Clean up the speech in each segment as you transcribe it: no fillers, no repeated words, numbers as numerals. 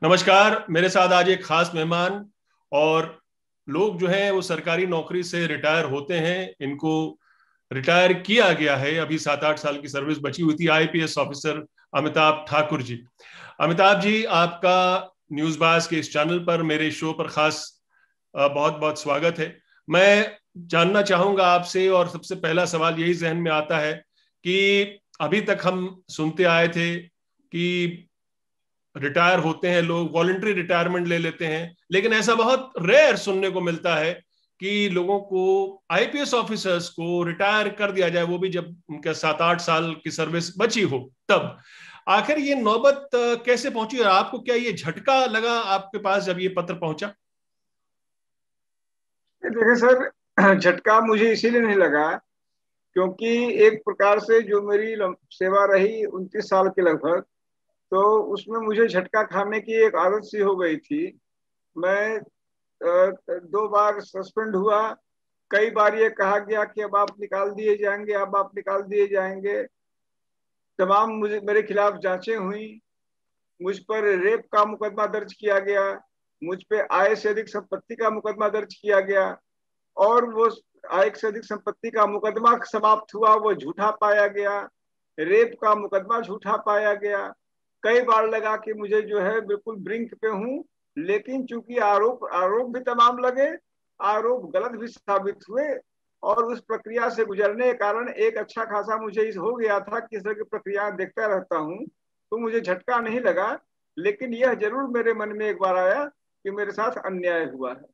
नमस्कार। मेरे साथ आज एक खास मेहमान और लोग जो हैं वो सरकारी नौकरी से रिटायर होते हैं। इनको रिटायर किया गया है, अभी 7-8 साल की सर्विस बची हुई थी। IPS officer Amitabh Thakur ji. अमिताभ जी, आपका न्यूज़बाज के इस चैनल पर, मेरे शो पर खास बहुत बहुत स्वागत है। मैं जानना चाहूंगा आपसे, और सबसे पहला सवाल यही जहन में आता है कि अभी तक हम सुनते आए थे कि रिटायर होते हैं लोग, वॉलंटरी रिटायरमेंट ले लेते हैं, लेकिन ऐसा बहुत रेयर सुनने को मिलता है कि लोगों को, आईपीएस ऑफिसर्स को रिटायर कर दिया जाए, वो भी जब उनका 7-8 साल की सर्विस बची हो तब। आखिर ये नौबत कैसे पहुंची, और आपको क्या ये झटका लगा आपके पास जब ये पत्र पहुंचा? देखिए सर, झटका मुझे इसीलिए नहीं लगा क्योंकि एक प्रकार से जो मेरी सेवा रही 29 साल की लगभग, तो उसमें मुझे झटका खाने की एक आदत सी हो गई थी। मैं 2 बार सस्पेंड हुआ। कई बार ये कहा गया कि अब आप निकाल दिए जाएंगे, अब आप निकाल दिए जाएंगे। तमाम मुझे मेरे खिलाफ जांचें हुई। मुझ पर रेप का मुकदमा दर्ज किया गया। मुझ पे आय से अधिक संपत्ति का मुकदमा दर्ज किया गया। और वो आय से अधिक संपत्ति का मुकदमा समाप्त हुआ, वो झूठा पाया गया। रेप का मुकदमा झूठा पाया गया। कई बार लगा कि मुझे जो है बिल्कुल ब्रिंक पे हूं, लेकिन चूंकि आरोप आरोप भी तमाम लगे, आरोप गलत भी साबित हुए, और उस प्रक्रिया से गुजरने के कारण एक अच्छा खासा मुझे इस हो गया था कि इस तरह की प्रक्रिया देखता रहता हूं, तो मुझे झटका नहीं लगा। लेकिन यह जरूर मेरे मन में एक बार आया कि मेरे साथ अन्याय हुआ है।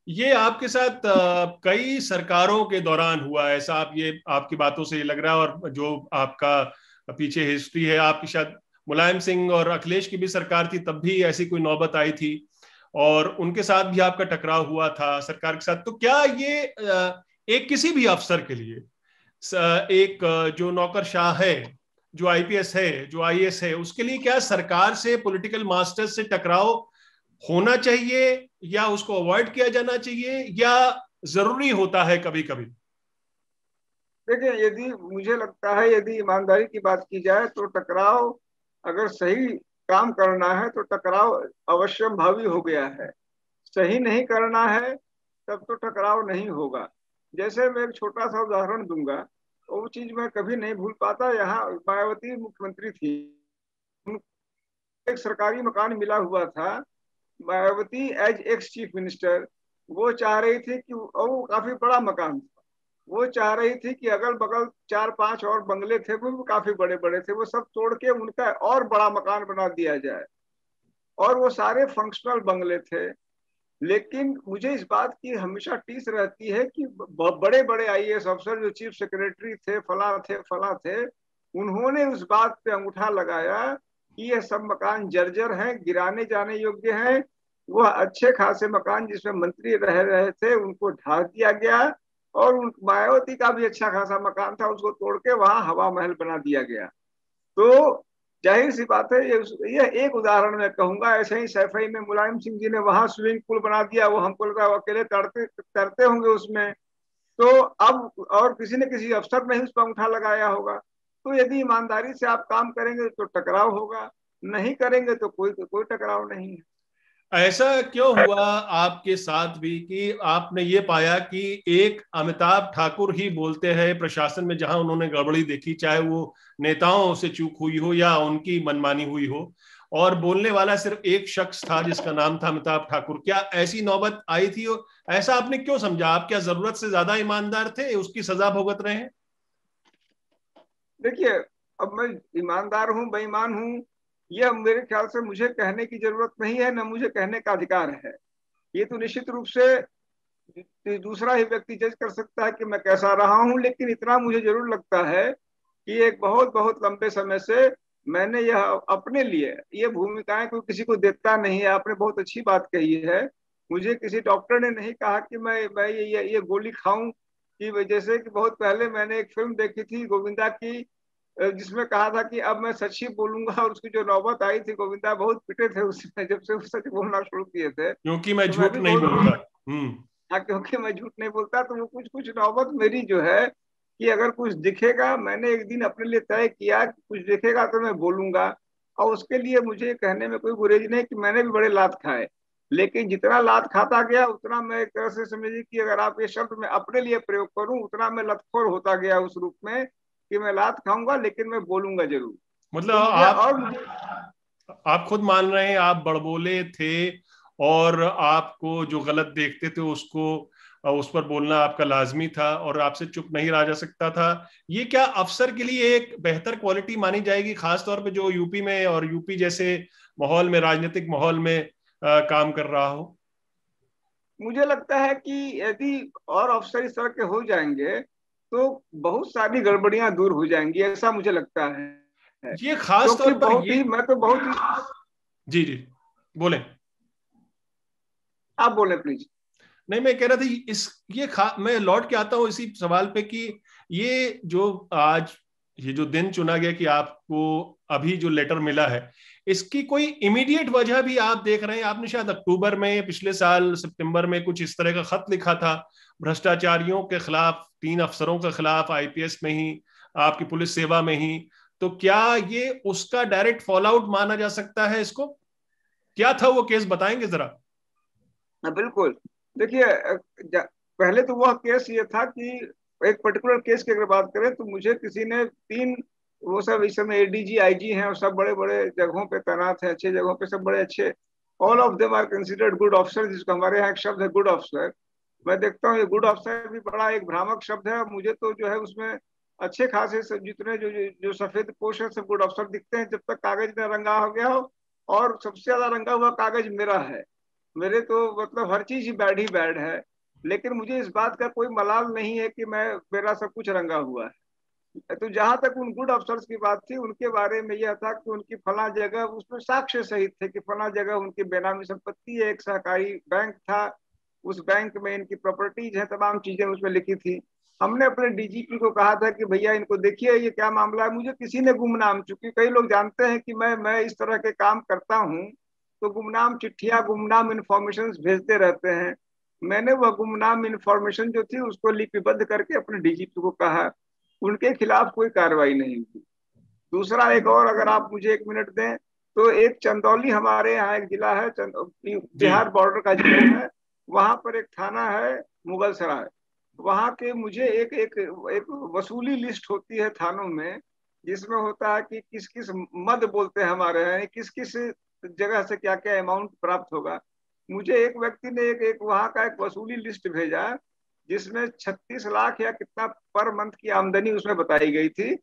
ये आपके साथ कई सरकारों के दौरान हुआ है ऐसा, आप ये आपकी बातों से ये लग रहा है। और जो आपका पीछे हिस्ट्री है, आपकी शायद मुलायम सिंह और अखिलेश की भी सरकार थी, तब भी ऐसी कोई नौबत आई थी, और उनके साथ भी आपका टकराव हुआ था सरकार के साथ। तो क्या ये एक किसी भी अफसर के लिए, एक जो नौकरशाह है, जो आईपीएस है, जो आईएएस है, उसके लिए क्या सरकार से, पॉलिटिकल मास्टर्स से टकराव होना चाहिए, या उसको अवॉइड किया जाना चाहिए, या जरूरी होता है कभी कभी? देखिए, यदि मुझे लगता है, यदि ईमानदारी की बात की जाए तो टकराव, अगर सही काम करना है तो टकराव अवश्यम भावी हो गया है। सही नहीं करना है तब तो टकराव नहीं होगा। जैसे मैं एक छोटा सा उदाहरण दूंगा, वो चीज मैं कभी नहीं भूल पाता। यहाँ मायावती मुख्यमंत्री थी, उनको एक सरकारी मकान मिला हुआ था। Mayawati as ex chief minister, वो चाह रही थी कि वो काफी बड़ा मकान था। वो चाह रही थी कि अगल बगल 4-5 और बंगले थे, वो भी काफी बड़े बड़े थे, वो सब तोड़ के उनका और बड़ा मकान बना दिया जाए। और वो सारे फंक्शनल बंगले थे। लेकिन मुझे इस बात की हमेशा टीस रहती है कि बड़े बड़े आईएएस अफसर जो चीफ सेक्रेटरी थे, फला थे, उन्होंने उस बात पे अंगूठा लगाया कि ये सब मकान जर्जर हैं, गिराने जाने योग्य हैं। वह अच्छे खासे मकान जिसमें मंत्री रह रहे थे उनको ढा दिया गया, और मायावती का भी अच्छा खासा मकान था, उसको तोड़ के वहां हवा महल बना दिया गया। तो जाहिर सी बात है, ये एक उदाहरण मैं कहूंगा। ऐसे ही सैफई में मुलायम सिंह जी ने वहां स्विमिंग पूल बना दिया, वो हमको लगा वो अकेले तैरते तैरते होंगे उसमें। तो अब और किसी न किसी अफसर ने ही उस पर अंगूठा लगाया होगा। तो यदि ईमानदारी से आप काम करेंगे तो टकराव होगा, नहीं करेंगे तो कोई कोई टकराव नहीं है। ऐसा क्यों हुआ आपके साथ भी कि आपने ये पाया कि एक अमिताभ ठाकुर ही बोलते हैं प्रशासन में, जहां उन्होंने गड़बड़ी देखी, चाहे वो नेताओं से चूक हुई हो या उनकी मनमानी हुई हो, और बोलने वाला सिर्फ एक शख्स था जिसका नाम था अमिताभ ठाकुर? क्या ऐसी नौबत आई थी, और ऐसा आपने क्यों समझा? आप क्या जरूरत से ज्यादा ईमानदार थे, उसकी सजा भुगत रहे हैं? देखिए, अब मैं ईमानदार हूं बेईमान हूं, यह मेरे ख्याल से मुझे कहने की जरूरत नहीं है, न मुझे कहने का अधिकार है। ये तो निश्चित रूप से दूसरा ही व्यक्ति जज कर सकता है कि मैं कैसा रहा हूं। लेकिन इतना मुझे जरूर लगता है कि एक बहुत बहुत लंबे समय से मैंने यह अपने लिए, ये भूमिकाएं कोई किसी को देता नहीं है। आपने बहुत अच्छी बात कही है। मुझे किसी डॉक्टर ने नहीं कहा कि मैं ये गोली खाऊं। कि जैसे कि बहुत पहले मैंने एक फिल्म देखी थी गोविंदा की, जिसमें कहा था कि अब मैं सच ही बोलूंगा, और उसकी जो नौबत आई थी, गोविंदा बहुत पिटे थे उसमें जब से वो सच बोलना शुरू किए थे। क्योंकि मैं तो मैं झूठ भी नहीं बोलता। बहुत, हम्म। हाँ, क्योंकि मैं झूठ नहीं बोलता। तो वो कुछ कुछ नौबत मेरी जो है कि अगर कुछ दिखेगा, मैंने एक दिन अपने लिए तय किया कि कुछ दिखेगा तो मैं बोलूंगा। और उसके लिए मुझे कहने में कोई गुरेज नहीं कि मैंने भी बड़े लात खाए, लेकिन जितना लात खाता गया उतना मैं एक तरह से समझिए कि अगर आप ये शब्द मैं अपने लिए प्रयोग करूं, उतना मैं लतखोर होता गया उस रूप में कि मैं लात खाऊंगा लेकिन मैं बोलूंगा जरूर। मतलब तो मुझे और मुझे आप खुद मान रहे हैं आप बड़बोले थे, और आपको जो गलत देखते थे उसको उस पर बोलना आपका लाजमी था, और आपसे चुप नहीं रहा जा सकता था। ये क्या अफसर के लिए एक बेहतर क्वालिटी मानी जाएगी, खासतौर पे जो यूपी में और यूपी जैसे माहौल में, राजनीतिक माहौल में काम कर रहा हो? मुझे लगता है कि यदि और अफसर इस तरह के हो जाएंगे तो बहुत सारी गड़बड़ियां दूर हो जाएंगी, ऐसा मुझे लगता है। ये खास क्योंकि तौर पर बहुत ये। ही मैं तो बहुत ही जी जी, बोलें। आप बोले प्लीज। नहीं, मैं कह रहा था मैं लौट के आता हूँ इसी सवाल पे कि ये जो आज ये जो दिन चुना गया कि आपको अभी जो लेटर मिला है, इसकी कोई इमीडिएट वजह भी आप देख रहे हैं? आपने शायद अक्टूबर में, पिछले साल सितंबर में कुछ इस तरह का खत लिखा था भ्रष्टाचारियों के खिलाफ, 3 अफसरों के खिलाफ, आईपीएस में ही, आपकी पुलिस सेवा में ही। तो क्या ये उसका डायरेक्ट फॉल आउट माना जा सकता है इसको? क्या था वो केस, बताएंगे जरा? बिल्कुल। देखिए पहले तो वह केस ये था कि एक पर्टिकुलर केस की अगर बात करें तो मुझे किसी ने तीन, वो सब इस समय एडीजी आईजी हैं और सब बड़े बड़े जगहों पे तैनात हैं, अच्छे जगहों पे, सब बड़े अच्छे, all of them are considered good officer, जिसको हमारे यहाँ एक शब्द है गुड ऑफिसर। मैं देखता हूँ ये गुड ऑफिसर भी बड़ा एक भ्रामक शब्द है, और मुझे तो जो है उसमें अच्छे खासे सब जितने जो सफेद पोश है सब गुड ऑफिसर दिखते हैं, जब तक कागज न रंगा हो गया हो। और सबसे ज्यादा रंगा हुआ कागज मेरा है, मेरे तो मतलब हर चीज ही बैड ही बैड है। लेकिन मुझे इस बात का कोई मलाल नहीं है कि मैं, मेरा सब कुछ रंगा हुआ है। तो जहां तक उन गुड अफसर्स की बात थी, उनके बारे में यह था कि उनकी फला जगह, उसमें साक्ष्य सहित थे कि फला जगह उनकी बेनामी संपत्ति है, एक सहकारी बैंक था, उस बैंक में इनकी प्रॉपर्टीज है, तमाम चीजें उसमें लिखी थी। हमने अपने डीजीपी को कहा था कि भैया इनको देखिए ये क्या मामला है। मुझे किसी ने गुमनाम, चूंकि कई लोग जानते हैं कि मैं इस तरह के काम करता हूँ, तो गुमनाम चिट्ठियां, गुमनाम इंफॉर्मेशन भेजते रहते हैं। मैंने वह गुमनाम इंफॉर्मेशन जो थी उसको लिपिबद्ध करके अपने डीजीपी को कहा, उनके खिलाफ कोई कार्रवाई नहीं हुई। दूसरा एक और अगर आप मुझे 1 मिनट दें, तो एक चंदौली हमारे यहाँ एक जिला है, जी बिहार बॉर्डर का जिला है, वहां पर एक थाना है मुगल सराय। वहां के मुझे एक एक एक वसूली लिस्ट होती है थानों में, जिसमें होता है कि किस किस मद बोलते हैं हमारे यहाँ, किस किस जगह से क्या क्या अमाउंट प्राप्त होगा। मुझे एक व्यक्ति ने एक एक वहां का एक वसूली लिस्ट भेजा, जिसमें 36 लाख या कितना पर मंथ की आमदनी उसमें बताई गई थी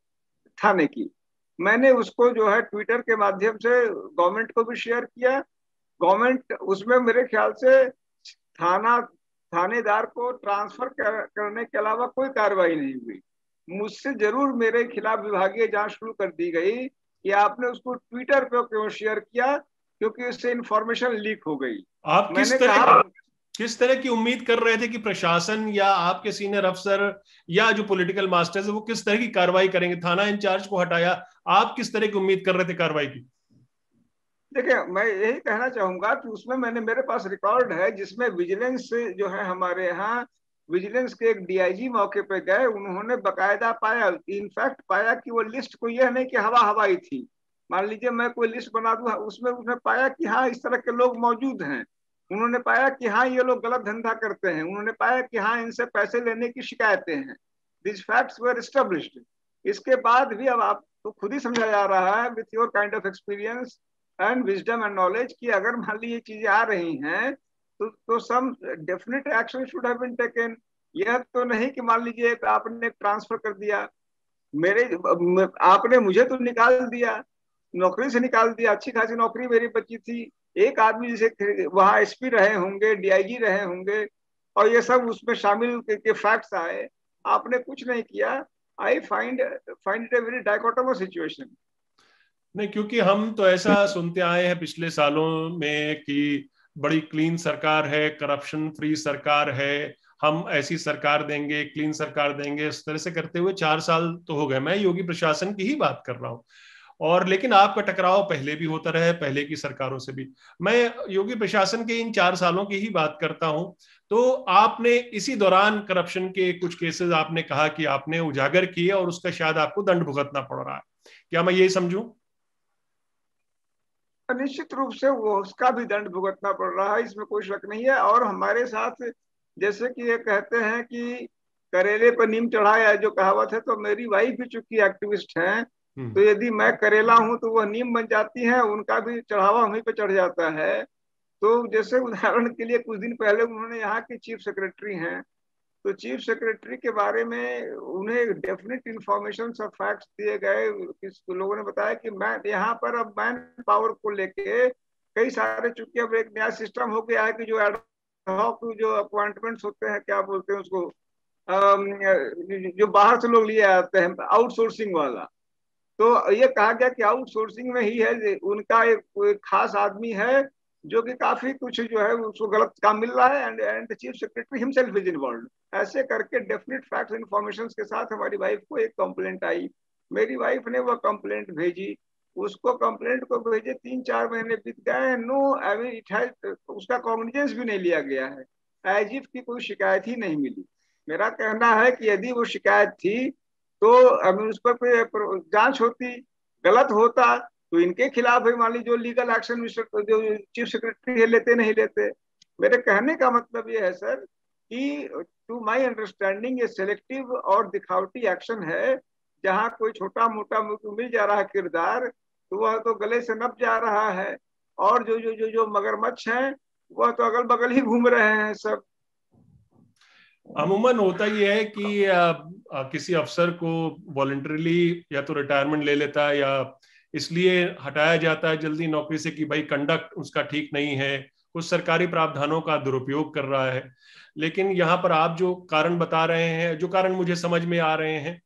थाने की। मैंने उसको जो है ट्विटर के माध्यम से गवर्नमेंट को भी शेयर किया। गवर्नमेंट उसमें मेरे ख्याल से थाना थानेदार को ट्रांसफर करने के अलावा कोई कार्रवाई नहीं हुई। मुझसे जरूर मेरे खिलाफ विभागीय जांच शुरू कर दी गई कि आपने उसको ट्विटर पे क्यों शेयर किया, क्योंकि उससे इंफॉर्मेशन लीक हो गई। आप मैंने कहा किस तरह की उम्मीद कर रहे थे कि प्रशासन या आपके सीनियर अफसर या जो पॉलिटिकल मास्टर्स है वो किस तरह की कार्रवाई करेंगे? थाना इंचार्ज को हटाया, आप किस तरह की उम्मीद कर रहे थे कार्रवाई की? देखिए मैं यही कहना चाहूंगा कि उसमें मैंने, मेरे पास रिकॉर्ड है जिसमें विजिलेंस जो है हमारे यहाँ, विजिलेंस के एक डीआईजी मौके पे गए, उन्होंने बकायदा पाया, इनफैक्ट पाया कि वो लिस्ट कोई यह नहीं कि हवा हवाई थी। मान लीजिए मैं कोई लिस्ट बना दूं, उसमें उसने पाया कि हाँ इस तरह के लोग मौजूद हैं। उन्होंने पाया कि हाँ ये लोग गलत धंधा करते हैं, उन्होंने पाया कि हाँ इनसे पैसे लेने की शिकायतें हैं। This facts were established. इसके बाद भी अब आप तो खुद ही समझा जा रहा है with your kind of experience and wisdom and knowledge कि अगर मान ली ये चीजें आ रही हैं तो some definite action should have been taken. यह तो नहीं कि मान लीजिए आपने ट्रांसफर कर दिया, मेरे आपने मुझे तो निकाल दिया, नौकरी से निकाल दिया, अच्छी खासी नौकरी मेरी बची थी। एक आदमी जैसे वहां एसपी रहे होंगे, डीआईजी रहे होंगे, और ये सब उसमें शामिल के फैक्ट्स आए, आपने कुछ नहीं किया। I find find it a very dichotomous situation. नहीं, क्योंकि हम तो ऐसा सुनते आए हैं पिछले सालों में कि बड़ी क्लीन सरकार है, करप्शन फ्री सरकार है, हम ऐसी सरकार देंगे, क्लीन सरकार देंगे, इस तरह से करते हुए 4 साल तो हो गए। मैं योगी प्रशासन की ही बात कर रहा हूँ। और लेकिन आपका टकराव पहले भी होता रहा है, पहले की सरकारों से भी। मैं योगी प्रशासन के इन 4 सालों की ही बात करता हूं। तो आपने इसी दौरान करप्शन के कुछ केसेस आपने कहा कि आपने उजागर किए और उसका शायद आपको दंड भुगतना पड़ रहा है, क्या मैं यही समझूं? निश्चित रूप से वो उसका भी दंड भुगतना पड़ रहा है, इसमें कोई शक नहीं है। और हमारे साथ जैसे कि ये कहते हैं कि करेले पर नीम चढ़ाया, जो कहावत है, तो मेरी वाइफ भी चूंकि एक्टिविस्ट हैं, तो यदि मैं करेला हूं तो वह नीम बन जाती है, उनका भी चढ़ावा वहीं पे चढ़ जाता है। तो जैसे उदाहरण के लिए कुछ दिन पहले उन्होंने, यहाँ के चीफ सेक्रेटरी हैं, तो चीफ सेक्रेटरी के बारे में उन्हें डेफिनेट इंफॉर्मेशन सब फैक्ट्स दिए गए। किस लोगों ने बताया कि मैं यहाँ पर अब मैन पावर को लेके कई सारे, चूंकि अब एक नया सिस्टम हो गया है कि जो एडहॉक जो अपॉइंटमेंट्स होते हैं, क्या बोलते हैं उसको, जो बाहर से लोग लिए आते हैं, आउटसोर्सिंग वाला। तो ये कहा गया कि आउटसोर्सिंग में ही है, उनका एक खास आदमी है जो कि काफी कुछ जो है उसको गलत काम मिल रहा है, and chief secretary himself is involve. ऐसे करके डेफिनेट फैक्ट्स इंफॉर्मेशन के साथ हमारी वाइफ को एक कंप्लेंट आई। मेरी वाइफ ने वह कंप्लेंट भेजी, उसको कंप्लेंट को भेजे 3-4 महीने बीत गए, नो इट हैज, उसका कॉग्निजेंस भी नहीं लिया गया है, एज इफ की कोई शिकायत ही नहीं मिली। मेरा कहना है कि यदि वो शिकायत थी तो अगर उस पर जांच होती, गलत होता तो इनके खिलाफ भी मान ली जो लीगल एक्शन जो चीफ सेक्रेटरी है लेते नहीं लेते। मेरे कहने का मतलब ये है सर कि टू माय अंडरस्टैंडिंग ये सेलेक्टिव और दिखावटी एक्शन है। जहां कोई छोटा मोटा मिल जा रहा है किरदार, तो वह तो गले से नप जा रहा है, और जो जो जो जो मगरमच्छ हैं वह तो अगल बगल ही घूम रहे हैं सब। अमूमन होता ही है कि किसी अफसर को वॉलंटरीली या तो रिटायरमेंट ले लेता है, या इसलिए हटाया जाता है जल्दी नौकरी से कि भाई कंडक्ट उसका ठीक नहीं है, कुछ सरकारी प्रावधानों का दुरुपयोग कर रहा है। लेकिन यहाँ पर आप जो कारण बता रहे हैं, जो कारण मुझे समझ में आ रहे हैं,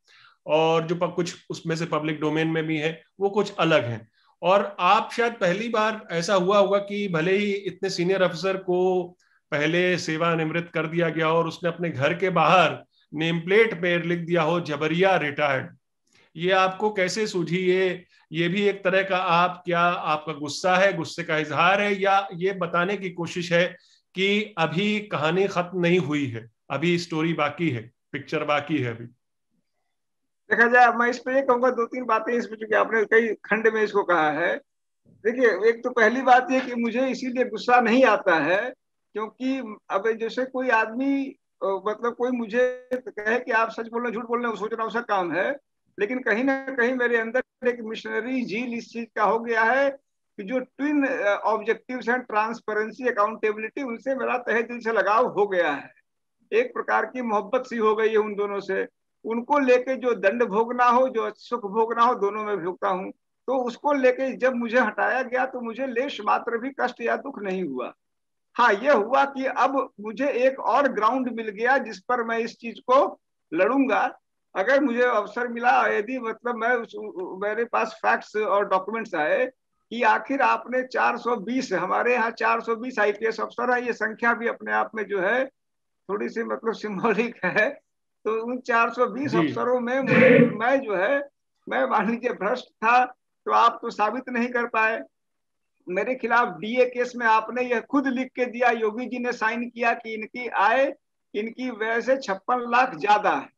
और जो कुछ उसमें से पब्लिक डोमेन में भी है, वो कुछ अलग हैं। और आप शायद पहली बार ऐसा हुआ होगा कि भले ही इतने सीनियर अफसर को पहले सेवानिवृत्त कर दिया गया और उसने अपने घर के बाहर नेम प्लेट पे लिख दिया हो जबरिया रिटायर्ड, ये आपको कैसे सूझी? ये भी एक तरह का, आप क्या, आपका गुस्सा है, गुस्से का इजहार है, या ये बताने की कोशिश है कि अभी कहानी खत्म नहीं हुई है, अभी स्टोरी बाकी है, पिक्चर बाकी है अभी? देखा जाए, मैं इस पे ये कहूंगा 2-3 बातें इसमें, चूंकि आपने कई खंड में इसको कहा है। देखिए, एक तो पहली बात ये कि मुझे इसीलिए गुस्सा नहीं आता है क्योंकि अब जैसे कोई आदमी मतलब कोई मुझे कहे कि आप सच बोल रहे झूठ बोल रहे, सोचना उसका काम है, लेकिन कहीं ना कहीं मेरे अंदर एक मिशनरी झील इस चीज का हो गया है कि जो ट्विन ऑब्जेक्टिव्स हैं, ट्रांसपेरेंसी, अकाउंटेबिलिटी, उनसे मेरा तहे दिल से लगाव हो गया है। एक प्रकार की मोहब्बत सी हो गई है उन दोनों से। उनको लेके जो दंड भोगना हो, जो सुख भोगना हो, दोनों में भोगता हूँ। तो उसको लेके जब मुझे हटाया गया तो मुझे लेश मात्र भी कष्ट या दुख नहीं हुआ। हाँ, यह हुआ कि अब मुझे एक और ग्राउंड मिल गया जिस पर मैं इस चीज को लड़ूंगा। अगर मुझे अवसर मिला, यदि मतलब मेरे पास फैक्ट्स और डॉक्यूमेंट्स आए कि आखिर आपने 420, हमारे यहाँ 420 आईपीएस अफसर है, ये संख्या भी अपने आप में जो है थोड़ी सी मतलब सिंबॉलिक है। तो उन 420 जी। अफसरों में मैं जो है, मैं मान लीजिए भ्रष्ट था, तो आप तो साबित नहीं कर पाए। मेरे खिलाफ डीए केस में आपने यह खुद लिख के दिया, योगी जी ने साइन किया कि इनकी आय इनकी वजह से 56 लाख ज्यादा है।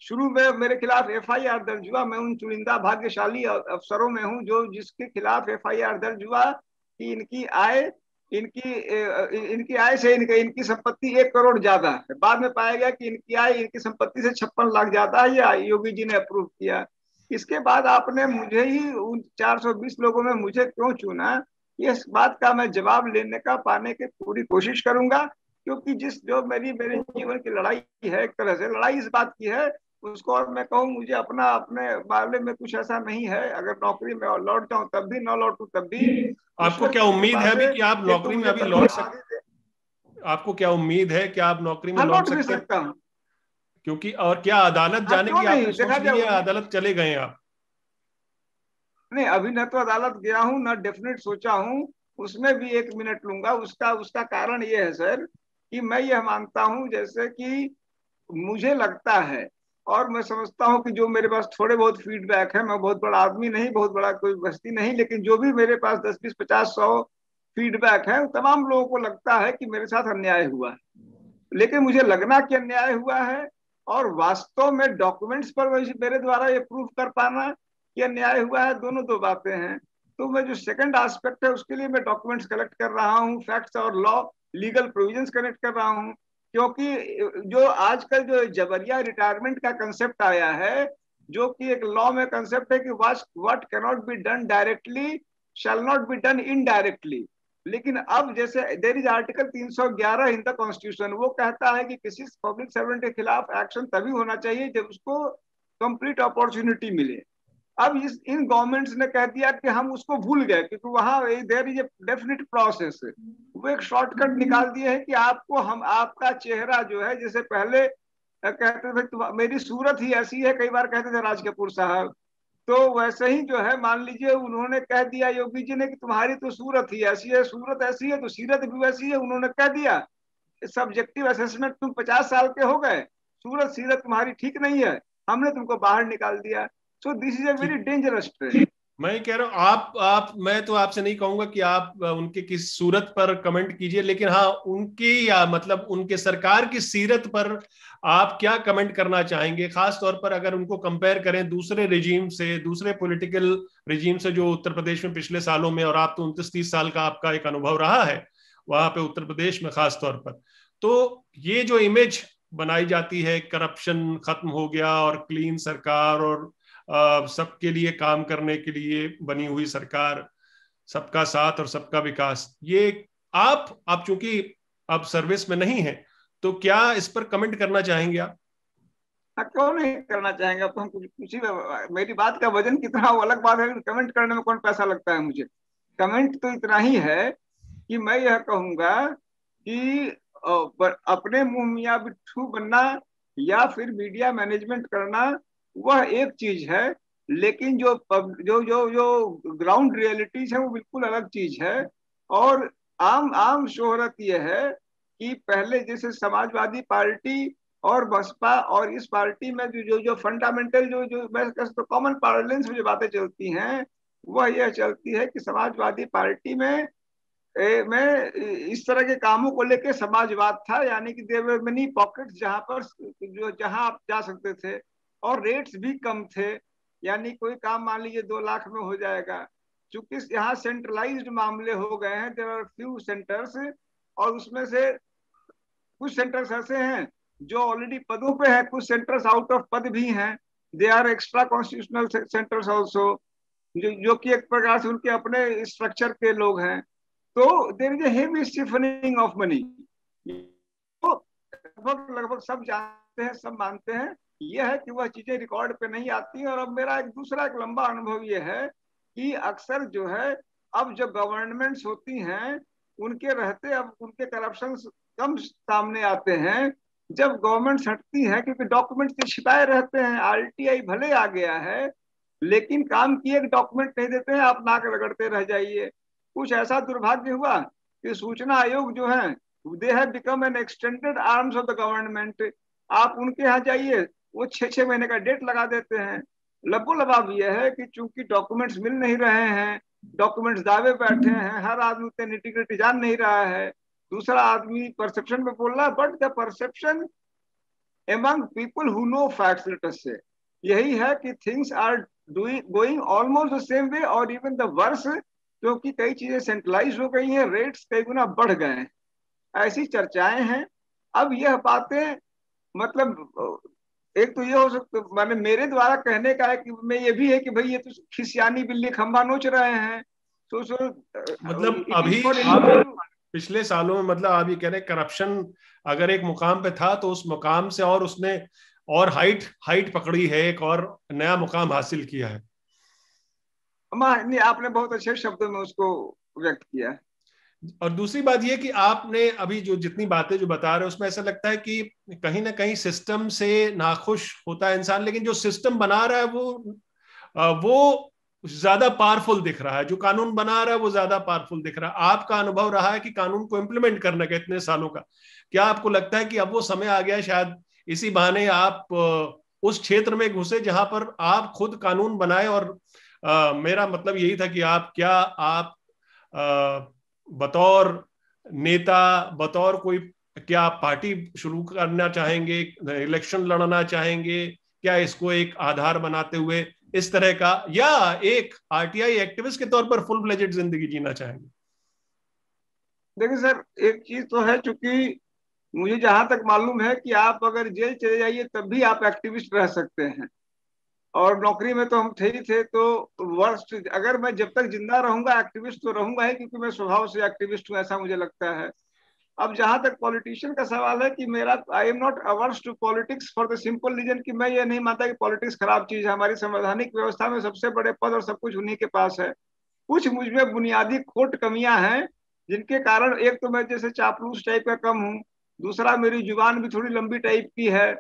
शुरू में मेरे खिलाफ एफआईआर दर्ज हुआ, मैं उन चुनिंदा भाग्यशाली अफसरों में हूं जो जिसके खिलाफ एफआईआर दर्ज हुआ कि इनकी आय, इनकी आय से इनकी संपत्ति 1 करोड़ ज्यादा है। बाद में पाया गया कि इनकी आय इनकी संपत्ति से 56 लाख ज्यादा है, ये योगी जी ने अप्रूव किया। इसके बाद आपने मुझे ही उन 420 लोगों में मुझे क्यों चुना, इस बात का मैं जवाब लेने का पाने की पूरी कोशिश करूंगा। क्योंकि जिस जो मेरे जीवन की लड़ाई है, एक तरह से लड़ाई इस बात की है उसको, और मैं कहूँ मुझे अपने मामले में कुछ ऐसा नहीं है। अगर नौकरी में लौट जाऊं तब भी, ना लौटूं तब भी, आपको ईश्वर क्या की उम्मीद कृपा है से अभी कि आप एक तो नौकरी में मुझे अभी लौट तंदुरुस्ती सकते? आपको क्या उम्मीद है कि आप नौकरी में हाँ, लौट लौट भी सकते हैं? सकता हूँ। क्योंकि, और क्या अदालत हाँ, जाने क्यों की नहीं, आपने देखा सोच ली है, जाए। अदालत चले गए आप? नहीं, अभी न तो अदालत गया हूँ, न डेफिनेट सोचा हूँ। उसमें भी 1 मिनट लूंगा। उसका उसका कारण ये है सर कि मैं यह मानता हूँ, जैसे कि मुझे लगता है और मैं समझता हूँ कि जो मेरे पास थोड़े बहुत फीडबैक है, मैं बहुत बड़ा आदमी नहीं, बहुत बड़ा कोई बस्ती नहीं, लेकिन जो भी मेरे पास 10, 20, 50, 100 फीडबैक है, तमाम लोगों को लगता है कि मेरे साथ अन्याय हुआ है। लेकिन मुझे लगना कि अन्याय हुआ है और वास्तव में डॉक्यूमेंट्स पर मेरे द्वारा ये प्रूफ कर पाना कि अन्याय हुआ है, दोनों दो बातें हैं। तो मैं जो सेकंड एस्पेक्ट है उसके लिए मैं डॉक्यूमेंट्स कलेक्ट कर रहा हूँ, फैक्ट्स और लॉ लीगल प्रोविजंस कलेक्ट कर रहा हूँ। क्योंकि जो आजकल जो जबरिया रिटायरमेंट का कंसेप्ट आया है, जो कि एक लॉ में कंसेप्ट है कि what cannot be done directly shall not be done indirectly. लेकिन अब जैसे there is article 311 in the constitution, वो कहता है कि किसी पब्लिक सर्वेंट के खिलाफ एक्शन तभी होना चाहिए जब उसको कंप्लीट अपॉर्चुनिटी मिले। अब इन गवर्नमेंट्स ने कह दिया कि हम उसको भूल गए, क्योंकि वहां there is a definite process. वो एक शॉर्टकट निकाल दिए है कि आपको हम आपका चेहरा जो है, जैसे पहले कहते थे मेरी सूरत ही ऐसी है, कई बार कहते थे राज कपूर साहब, तो वैसे ही जो है मान लीजिए उन्होंने कह दिया योगी जी ने कि तुम्हारी तो सूरत ही ऐसी है, सूरत ऐसी है तो सीरत भी वैसी है। उन्होंने कह दिया सब्जेक्टिव असेसमेंट, तुम 50 साल के हो गए, सूरत सीरत तुम्हारी ठीक नहीं है, हमने तुमको बाहर निकाल दिया। So this is a very dangerous trend. मैं कह रहा हूँ आप मैं तो आपसे नहीं कहूंगा कि आप उनके किस सूरत पर कमेंट कीजिए, लेकिन हाँ उनकी या मतलब उनके सरकार की सीरत पर आप क्या कमेंट करना चाहेंगे, खास तौर पर अगर उनको कंपेयर करें दूसरे रिजीम से, दूसरे पॉलिटिकल रिजीम से जो उत्तर प्रदेश में पिछले सालों में, और आप तो 29-30 साल का आपका एक अनुभव रहा है वहां पे उत्तर प्रदेश में खास तौर पर, तो ये जो इमेज बनाई जाती है करप्शन खत्म हो गया और क्लीन सरकार और सबके लिए काम करने के लिए बनी हुई सरकार, सबका साथ और सबका विकास, ये आप चूंकि आप सर्विस में नहीं है तो क्या इस पर कमेंट करना चाहेंगे आप? हाँ, क्यों नहीं करना चाहेंगे। अब तो हम कुछ ही, मेरी बात का वजन कितना वो अलग बात है, कमेंट करने में कौन पैसा लगता है मुझे। कमेंट तो इतना ही है कि मैं यह कहूंगा कि अपने मुंह मियां बिट्ठू बनना या फिर मीडिया मैनेजमेंट करना वह एक चीज है, लेकिन जो जो जो ग्राउंड रियलिटीज है वो बिल्कुल अलग चीज है। और आम आम शोहरत यह है कि पहले जैसे समाजवादी पार्टी और बसपा और इस पार्टी में जो जो जो फंडामेंटल जो जो मैं तो कॉमन पार्लेंस में जो बातें चलती हैं वह यह चलती है कि समाजवादी पार्टी में इस तरह के कामों को लेकर समाजवाद था, यानी कि देयर वर मेनी पॉकेट्स जहां पर जहां आप जा सकते थे, और रेट्स भी कम थे, यानी कोई काम मान लीजिए 2 लाख में हो जाएगा। चूंकि यहाँ सेंट्रलाइज्ड मामले हो गए हैं, देयर आर फ्यू सेंटर्स, और उसमें से कुछ सेंटर्स ऐसे हैं जो ऑलरेडी पदों पे हैं, कुछ सेंटर्स आउट ऑफ पद भी हैं, they are extra constitutional centres also, जो कि एक प्रकार से उनके अपने स्ट्रक्चर के लोग हैं। तो there is a heavy stiffening of money. तो लगभग सब जानते हैं, सब मानते हैं, यह है कि वह चीजें रिकॉर्ड पे नहीं आती। और अब मेरा एक दूसरा एक लंबा अनुभव यह है कि अक्सर जो है अब जब गवर्नमेंट्स होती हैं उनके रहते अब उनके करप्शन कम सामने आते हैं। जब गवर्नमेंट हटती है, क्योंकि डॉक्यूमेंट तो छिपाए रहते हैं, आरटीआई भले आ गया है लेकिन काम किए डॉक्यूमेंट नहीं देते हैं, आप नाक रगड़ते रह जाइए। कुछ ऐसा दुर्भाग्य हुआ कि सूचना आयोग जो है they have become an extended arms of the government. आप उनके यहाँ जाइए, वो 6-6 महीने का डेट लगा देते हैं। लबो लबाब यह है कि चूंकि डॉक्यूमेंट्स मिल नहीं रहे हैं, डॉक्यूमेंट्स दावे बैठे हैं, हर आदमी उतने निटी जान नहीं रहा है, दूसरा आदमी परसेप्शन में बोल रहा है, but the perception among people who know facts, let us say, यही है कि things are going almost the same way और इवन द वर्स, क्योंकि कई चीजें सेंट्रलाइज हो गई हैं, रेट्स कई गुना बढ़ गए हैं, ऐसी चर्चाएं हैं। अब यह बातें मतलब एक तो ये हो सकता, मैंने मेरे द्वारा कहने का है कि मैं ये भी है कि भाई ये तो खिसियानी बिल्ली खंभा नोच रहे हैं। तो मतलब अभी पिछले सालों में मतलब आप ये कह रहे हैं करप्शन अगर एक मुकाम पे था तो उस मुकाम से और उसने और हाइट पकड़ी है, एक और नया मुकाम हासिल किया है। नहीं, आपने बहुत अच्छे शब्दों में उसको व्यक्त किया है। और दूसरी बात यह कि आपने अभी जो जितनी बातें जो बता रहे हो उसमें ऐसा लगता है कि कहीं ना कहीं सिस्टम से नाखुश होता है इंसान, लेकिन जो सिस्टम बना रहा है वो ज्यादा पावरफुल दिख रहा है, जो कानून बना रहा है वो ज्यादा पावरफुल दिख रहा है। आपका अनुभव रहा है कि कानून को इम्प्लीमेंट करने का इतने सालों का, क्या आपको लगता है कि अब वो समय आ गया शायद इसी बहाने आप उस क्षेत्र में घुसे जहां पर आप खुद कानून बनाए? और मेरा मतलब यही था कि आप बतौर नेता, बतौर कोई, क्या आप पार्टी शुरू करना चाहेंगे, इलेक्शन लड़ना चाहेंगे, क्या इसको एक आधार बनाते हुए इस तरह का, या एक आरटीआई एक्टिविस्ट के तौर पर फुल फ्लेजेड जिंदगी जीना चाहेंगे? देखिए सर, एक चीज तो है, चूंकि मुझे जहां तक मालूम है कि आप अगर जेल चले जाइए तब भी आप एक्टिविस्ट रह सकते हैं, और नौकरी में तो हम थे ही थे। तो वर्स्ट, अगर मैं जब तक जिंदा रहूंगा एक्टिविस्ट तो रहूंगा ही, क्योंकि मैं स्वभाव से एक्टिविस्ट हूँ, ऐसा मुझे लगता है। अब जहां तक पॉलिटिशियन का सवाल है, कि मेरा I am not averse to politics for the simple reason कि मैं ये नहीं मानता कि पॉलिटिक्स खराब चीज है। हमारी संवैधानिक व्यवस्था में सबसे बड़े पद और सब कुछ उन्हीं के पास है। कुछ मुझ में बुनियादी खोट कमियां हैं, जिनके कारण एक तो मैं जैसे चापलूस टाइप का कम हूँ, दूसरा मेरी जुबान भी थोड़ी लंबी टाइप की है,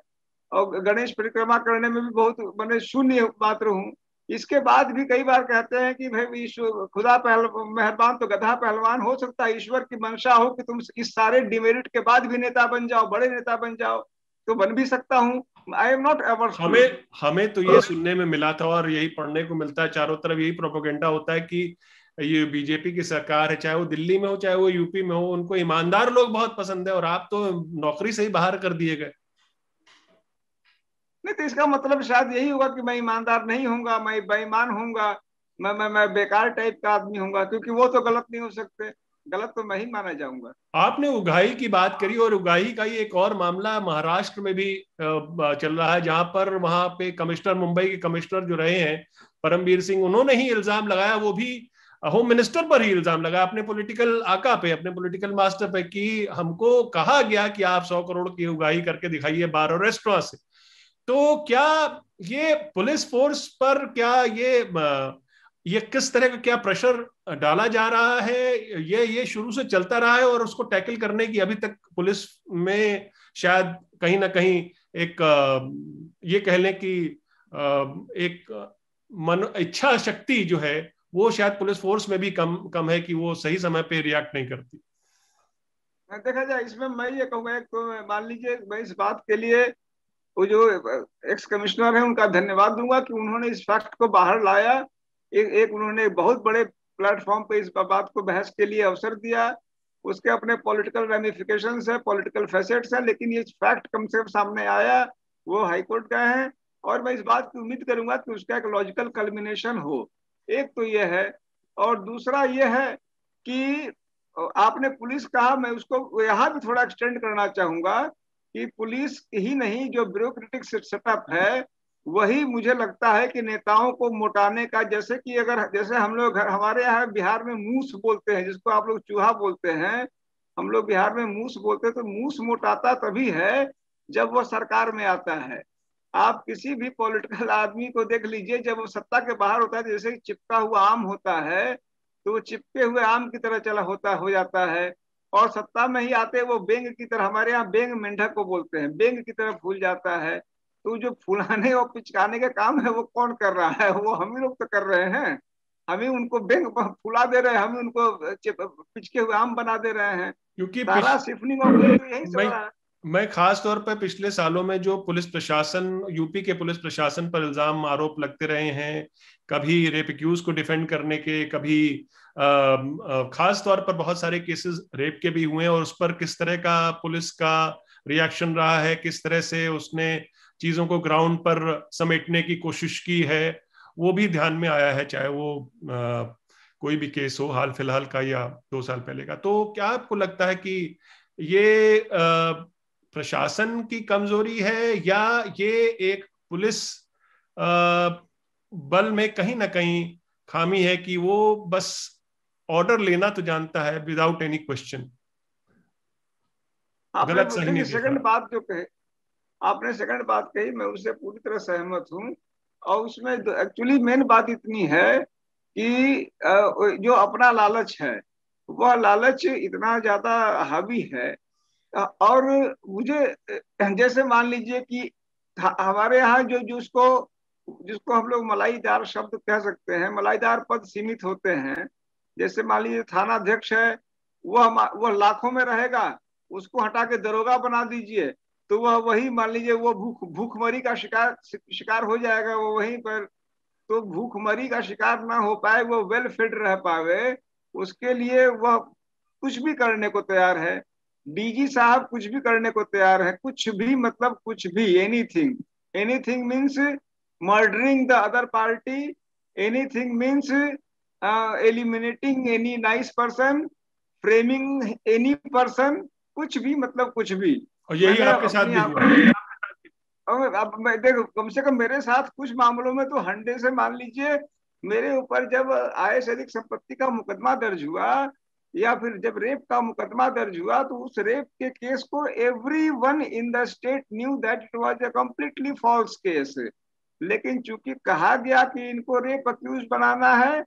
और गणेश परिक्रमा करने में भी बहुत मैंने शून्य मात्र हूँ। इसके बाद भी कई बार कहते हैं कि भाई ईश्वर खुदा मेहरबान तो गधा पहलवान हो सकता है, ईश्वर की मंशा हो कि तुम इस सारे डिमेरिट के बाद भी नेता बन जाओ, बड़े नेता बन जाओ, तो बन भी सकता हूँ। I am not averse to. हमें हमें तो ये सुनने में मिला था और यही पढ़ने को मिलता है, चारों तरफ यही प्रोपेगेंडा होता है कि ये बीजेपी की सरकार है, चाहे वो दिल्ली में हो चाहे वो यूपी में हो, उनको ईमानदार लोग बहुत पसंद है, और आप तो नौकरी से ही बाहर कर दिए गए। नहीं, तो इसका मतलब शायद यही होगा कि मैं ईमानदार नहीं होऊंगा, मैं बेईमान होऊंगा, मैं बेकार टाइप का आदमी होऊंगा, क्योंकि वो तो गलत नहीं हो सकते। गलत तो मैं ही माना जाऊंगा। आपने उगाही की बात करी, और उगाही का ही एक और मामला महाराष्ट्र में भी चल रहा है, जहां पर वहां पे कमिश्नर, मुंबई के कमिश्नर जो रहे हैं परमबीर सिंह, उन्होंने ही इल्जाम लगाया, वो भी होम मिनिस्टर पर ही इल्जाम लगाया, अपने पॉलिटिकल आका पे, अपने पॉलिटिकल मास्टर पे, कि हमको कहा गया कि आप 100 करोड़ की उगाही करके दिखाइए बार और रेस्टोरेंट से। तो क्या ये पुलिस फोर्स पर, क्या ये किस तरह का क्या प्रेशर डाला जा रहा है? ये शुरू से चलता रहा है, और उसको टैकल करने की अभी तक पुलिस में शायद कहीं ना कहीं एक ये कह लें कि एक मन इच्छा शक्ति जो है वो शायद पुलिस फोर्स में भी कम कम है, कि वो सही समय पे रिएक्ट नहीं करती। देखा जाए इसमें, मैं ये कहूँगा, एक तो मान लीजिए मैं इस बात के लिए वो जो एक्स कमिश्नर है उनका धन्यवाद दूंगा कि उन्होंने इस फैक्ट को बाहर लाया। एक उन्होंने बहुत बड़े प्लेटफॉर्म पे इस बात को बहस के लिए अवसर दिया। उसके अपने पॉलिटिकल रेमिफिकेशंस है, पॉलिटिकल फैसेट्स है, लेकिन ये फैक्ट कम से कम सामने आया। वो हाईकोर्ट गए हैं, और मैं इस बात की उम्मीद करूंगा कि उसका एक लॉजिकल कल्मिनेशन हो। एक तो ये है, और दूसरा ये है कि आपने पुलिस कहा, मैं उसको यहाँ भी थोड़ा एक्सटेंड करना चाहूंगा कि पुलिस ही नहीं, जो ब्यूरोक्रेटिक सेटअप है वही मुझे लगता है कि नेताओं को मोटाने का, जैसे कि अगर जैसे हम लोग हमारे यहाँ बिहार में मूस बोलते हैं, जिसको आप लोग चूहा बोलते हैं, हम लोग बिहार में मूस बोलते हैं। तो मूस मोटाता तभी है जब वो सरकार में आता है। आप किसी भी पॉलिटिकल आदमी को देख लीजिए, जब वो सत्ता के बाहर होता है, जैसे चिपका हुआ आम होता है, तो वो चिपके हुए आम की तरह चला होता हो जाता है, और सत्ता में ही आते वो बेंग की तरह, हमारे यहाँ बेंग मेंढक को बोलते हैं, बेंग की तरह फूल जाता है। तो जो फुलाने और पिचकाने का काम है वो कौन कर रहा है? वो हम ही लोग तो कर रहे हैं। हम ही उनको बेंग फुला दे रहे हैं, हम ही उनको पिचके हुए आम बना दे रहे हैं। क्योंकि सारा सिफनिंग और तो यही चल मैं रहा है। मैं खास तौर पर पिछले सालों में जो पुलिस प्रशासन, यूपी के पुलिस प्रशासन पर इल्जाम आरोप लगते रहे हैं, कभी रेप एक्यूज को डिफेंड करने के, कभी खास तौर पर बहुत सारे केसेस रेप के भी हुए हैं, और उस पर किस तरह का पुलिस का रिएक्शन रहा है, किस तरह से उसने चीजों को ग्राउंड पर समेटने की कोशिश की है, वो भी ध्यान में आया है, चाहे वो कोई भी केस हो, हाल फिलहाल का या 2 साल पहले का। तो क्या आपको लगता है कि ये प्रशासन की कमजोरी है, या ये एक पुलिस बल में कहीं ना कहीं खामी है, कि वो बस ऑर्डर लेना तो जानता है विदाउट एनी क्वेश्चन, आपने गलत सही नहीं देखिए देख रहा? सेकंड बात जो कहे, आपने सेकंड बात कही, मैं उससे पूरी तरह सहमत हूँ। और उसमें एक्चुअली मेन बात इतनी है कि जो अपना लालच है, वह लालच इतना ज्यादा हावी है। और मुझे जैसे मान लीजिए कि हमारे यहाँ जो जिसको जिसको हम लोग मलाईदार शब्द कह सकते हैं, मलाईदार पद सीमित होते हैं। जैसे मान लीजिए थाना अध्यक्ष है, वह लाखों में रहेगा, उसको हटा के दरोगा बना दीजिए, तो वह वही मान लीजिए वो भूखमरी का शिकार हो जाएगा वो वहीं पर। तो भूखमरी का शिकार ना हो पाए, वो वेल फिट रह पावे, उसके लिए वह कुछ भी करने को तैयार है। डीजी साहब कुछ भी करने को तैयार है, कुछ भी मतलब कुछ भी, anything. Anything means murdering the other party, anything means eliminating any nice person, framing any person, कुछ भी मतलब कुछ भी। और यही मैंने आपके साथ अपनी भी आप हुआ है। अब मैं देखो, कम से कम मेरे साथ कुछ मामलों में तो 100 से मान लीजिए, मेरे ऊपर जब आय से अधिक संपत्ति का मुकदमा दर्ज हुआ, या फिर जब रेप का मुकदमा दर्ज हुआ, तो उस रेप के केस को everyone in the state knew that it was a completely false case. लेकिन चूंकि कहा गया कि इनको रेप अक्यूज बनाना है,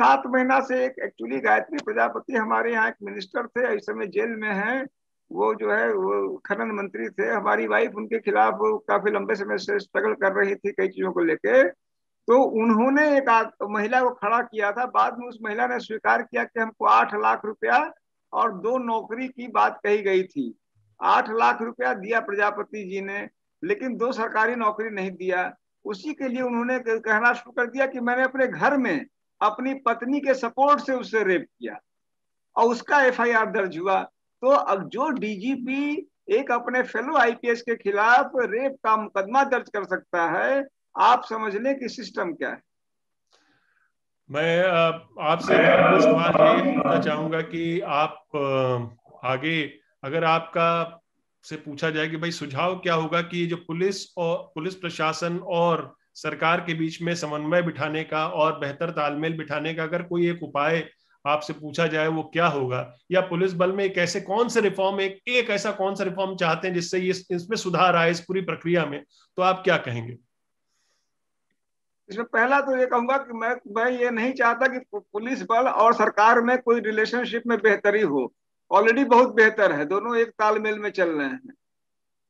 7 महीना से एक एक्चुअली गायत्री प्रजापति हमारे यहाँ एक मिनिस्टर थे, इस समय जेल में हैं। वो जो है वो खनन मंत्री थे, हमारी वाइफ उनके खिलाफ काफी लंबे समय से स्ट्रगल कर रही थी कई चीजों को लेके। तो उन्होंने एक महिला को खड़ा किया था, बाद में उस महिला ने स्वीकार किया कि हमको 8 लाख रुपया और 2 नौकरी की बात कही गई थी। 8 लाख रुपया दिया प्रजापति जी ने, लेकिन 2 सरकारी नौकरी नहीं दिया। उसी के लिए उन्होंने कहना शुरू कर दिया कि मैंने अपने घर में अपनी पत्नी के सपोर्ट से उससे रेप किया, और उसका एफआईआर दर्ज हुआ। तो अब जो डीजीपी एक अपने फेलो आईपीएस के खिलाफ रेप का मुकदमा दर्ज कर सकता है, आप समझ लें कि सिस्टम क्या है। मैं आपसे एक आखिरी सवाल ये पूछना चाहूंगा कि आप आगे अगर आपका से पूछा जाए कि भाई सुझाव क्या होगा कि जो पुलिस प्रशासन और सरकार के बीच में समन्वय बिठाने का और बेहतर तालमेल बिठाने का अगर कोई एक उपाय आपसे पूछा जाए, वो क्या होगा? या पुलिस बल में एक ऐसे कौन से रिफॉर्म, एक ऐसा कौन सा रिफॉर्म चाहते हैं जिससे इसमें सुधार आए इस पूरी प्रक्रिया में, तो आप क्या कहेंगे? इसमें पहला तो ये कहूंगा कि मैं ये नहीं चाहता कि पुलिस बल और सरकार में कोई रिलेशनशिप में बेहतरी हो। ऑलरेडी बहुत बेहतर है, दोनों एक तालमेल में चल रहे हैं।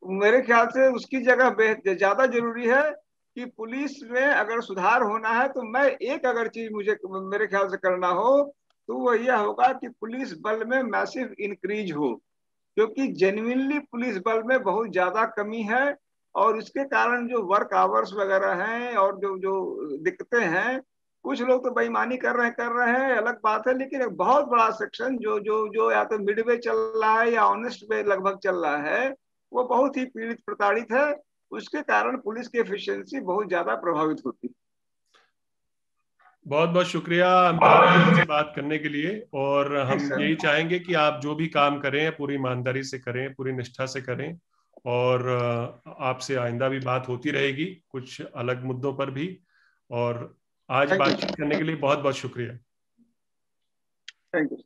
मेरे ख्याल से उसकी जगह ज्यादा जरूरी है कि पुलिस में अगर सुधार होना है, तो मैं एक अगर चीज मुझे मेरे ख्याल से करना हो, तो वो यह होगा कि पुलिस बल में मैसिव इंक्रीज हो। क्योंकि जेन्युइनली पुलिस बल में बहुत ज्यादा कमी है, और इसके कारण जो वर्क आवर्स वगैरह हैं और जो जो दिक्कतें हैं, कुछ लोग तो बेईमानी कर रहे हैं अलग बात है, लेकिन एक बहुत बड़ा सेक्शन जो जो जो या तो मिडवे चल रहा है या ऑनेस्ट वे लगभग चल रहा है, वो बहुत ही पीड़ित प्रताड़ित है। उसके कारण पुलिस की एफिशिएंसी बहुत ज्यादा प्रभावित होती है। बहुत बहुत शुक्रिया अमिताभ जी हमसे बात करने के लिए। और जी हम सर। यही चाहेंगे कि आप जो भी काम करें पूरी ईमानदारी से करें, पूरी निष्ठा से करें। और आपसे आइंदा भी बात होती रहेगी कुछ अलग मुद्दों पर भी। और आज थैंक यू। बातचीत करने के लिए बहुत बहुत शुक्रिया। Thank you.